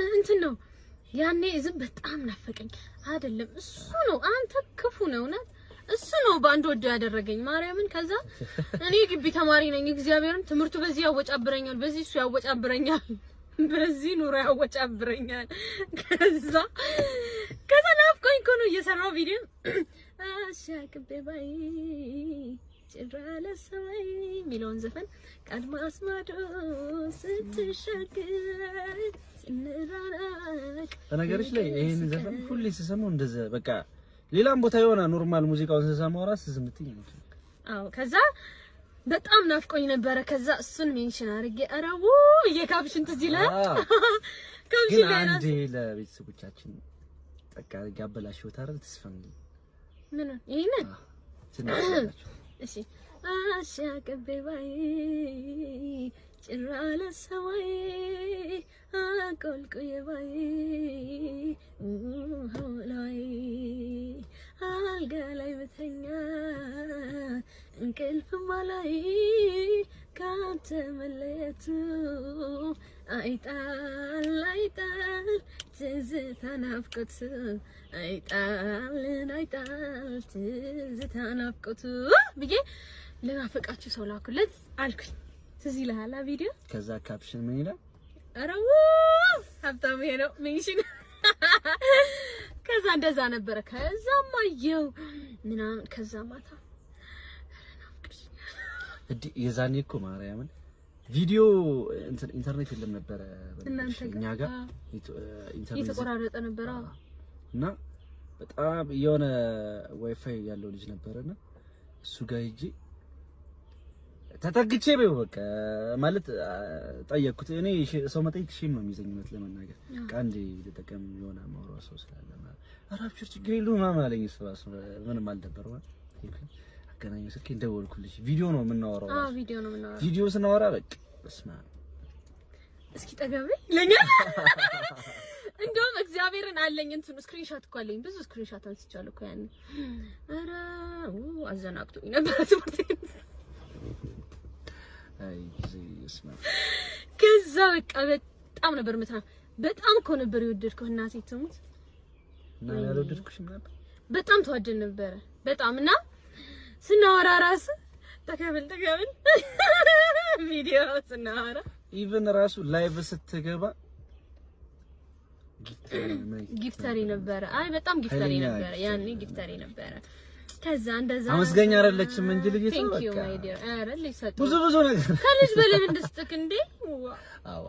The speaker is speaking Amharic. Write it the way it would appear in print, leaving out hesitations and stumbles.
እንትን ነው ያኔ ዝም በጣም ናፈቀኝ አይደለም እሱ ነው አንተ ክፉ ነው እና እሱ ነው ባንድ ወደ ያደረገኝ ማርያምን ከዛ እኔ ግቢ ተማሪ ነኝ እግዚአብሔርን ትምርቱ በዚህ ያወጫብረኛል በዚህ እሱ ያወጫብረኛል በዚህ ኑሮ ያወጫብረኛል ከዛ ናፍቆኝ እኮ ነው እየሰራው ቪዲዮ አሻቅቤ ባይ ጭራለ ሰማይ ሚሊዮን ዘፈን ቀድማ አስማዶ ስትሻገር ስንራራቅ በነገርሽ ላይ ይሄን ዘፈን ሁሌ ስሰማው እንደዛ በቃ ሌላም ቦታ የሆነ ኖርማል ሙዚቃውን ስሰማው ራስ ዝምትኝ ነው። አዎ ከዛ በጣም ናፍቆኝ ነበረ ከዛ እሱን ሜንሽን አድርጌ አራው የካፕሽን ትዝ ይላል ግን አንዴ ለቤተሰቦቻችን በቃ ያበላሽው ታረል ተስፈን ምን ይሄንን ትናገራችሁ እሺ አሻቅቤ ባይ ጭራለ ሰማይ አቆልቁዬ ባይ ሆላይ አልጋ ላይ ብተኛ እንቅልፍም አላይ ካንተ መለየቱ አይጣል ትዝታ ናፍቆት አይጣል ትዝታ ናፍቆት ብዬ ለናፈቃችሁ ሰው ላኩለት አልኩኝ ትዝ ይልሃል ቪዲዮ ከዛ ካፕሽን ምን ይላል አረው ሀብታም ሄዶ ሜንሽን ከዛ እንደዛ ነበረ ከዛ ማየው ምናምን ከዛ ማታ የዛኔ እኮ ማርያምን ቪዲዮ ኢንተርኔት የለም ነበር እኛ ጋር ኢንተርኔት የተቆራረጠ ነበር እና በጣም የሆነ ዋይፋይ ያለው ልጅ ነበርና እሱ ጋር ሂጂ ተጠግቼ በቃ ማለት ጠየቅኩት እኔ ሰው መጠየቅ ሺም ነው የሚዘኝነት ለመናገር አንዴ ተጠቀም የሆነ ማውራው ሰው ስላለ ማለት አራብሽር ችግር የለውም ማማ አለኝ እሱ ምንም አልደበረው አገናኝ ስልክ እንደወልኩልሽ ቪዲዮ ነው የምናወራው ቪዲዮ ስናወራ በቃ በስማ እስኪ ጠገብኝ ለኛ እንደውም እግዚአብሔርን አለኝ እንትን ስክሪንሾት እኮ አለኝ ብዙ ስክሪንሾት አንስቻለሁ እኮ ያን አረ አዘናቅቶኝ ነበር ትምህርት አይ ስማ ከዛ በቃ በጣም ነበር በጣም እኮ ነበር የወደድከው እናቴ ትሙት እና ያልወደድኩሽም ነበር በጣም ተወደድ ነበር በጣም እና ስናወራ ራስ ተከብል ቪዲዮ ስናወራ ኢቭን ራሱ ላይቭ ስትገባ ጊፍተሪ ነበር አይ በጣም ጊፍተሪ ነበር ያኔ ጊፍተሪ ነበር ከዛ እንደዛ አመስገኛ አይደለችም እንጂ ልጅ በቃ አረ ልጅ ሰጡ ብዙ ነገር ከልጅ በላይ እንደስተክ እንዴ አዎ